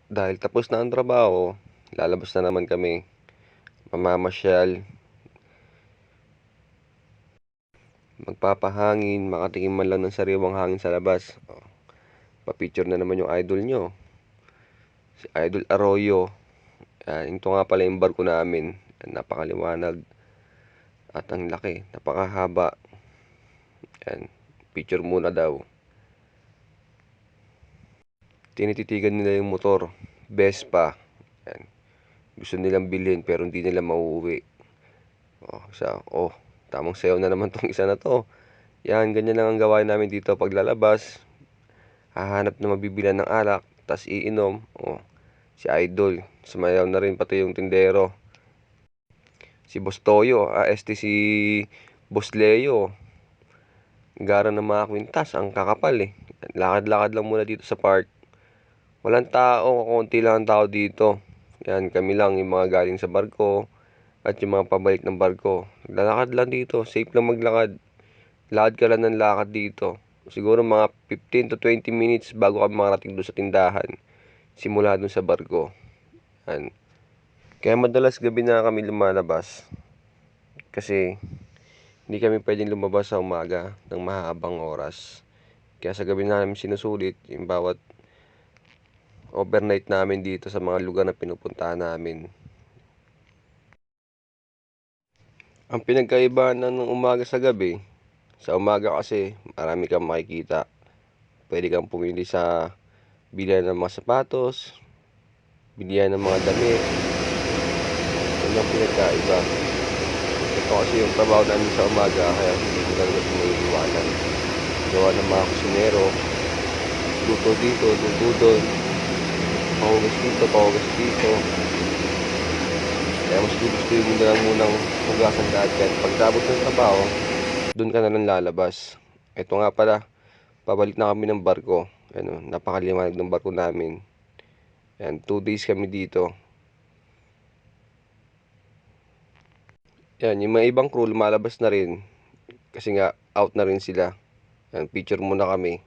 Dahil tapos na ang trabaho, lalabas na naman kami. Mamamasyal, magpapahangin, makatikim man lang ng sariwang hangin sa labas. Pa-picture na naman yung idol nyo, si Idol Arroyo. Ito nga pala yung barko namin. Napakaliwanag at ang laki, napakahaba. Yan, picture muna daw. Tinititigan nila yung motor, Vespa. Yan. Gusto nilang bilhin pero hindi nila mauuwi. Tamang sayaw na naman tong isa na to. Yan, ganyan lang ang gawain namin dito paglalabas. Hahanap na mabibilan ng alak, tas iinom. Si Idol, sumayaw na rin pati yung tindero. Si Boss Toyo, si Boss Leo. Gara ng mga kwintas, ang kakapal eh. Lakad-lakad lang muna dito sa park. Walang tao, konti lang ang tao dito. Yan, kami lang yung mga galing sa barko at yung mga pabalik ng barko. Lalakad lang dito, safe lang maglakad. Lakad ka lang ng lakad dito. Siguro mga 15 to 20 minutes bago kami makarating doon sa tindahan. Simula doon sa barko. Yan. Kaya madalas gabi na kami lumalabas. Kasi hindi kami pwedeng lumabas sa umaga ng mahabang oras. Kaya sa gabi namin sinusulit yung bawat overnight namin dito sa mga lugar na pinupuntahan namin. Ang pinagkaiba ng umaga sa gabi, sa umaga kasi marami kang makikita. Pwede kang pumili sa bilihan ng mga sapatos, bilihan ng mga damit. Yun ang pinagkaiba. Ito kasi yung trabaho namin sa umaga, kaya hindi ko talaga pinaiiwanan. Gawa ng mga kusinero, luto dito, luto doon, pahugas dito. Kaya mas gusto mo na lang munang hugasan lahat yan. Pagtapos ng trabaho, doon ka na lang lalabas. Ito nga pala, pabalik na kami ng barko. Napakaliwanag ng barko namin. 2 days kami dito. Yung mga ibang crew lumalabas na rin. Kasi nga, out na rin sila. Picture muna kami.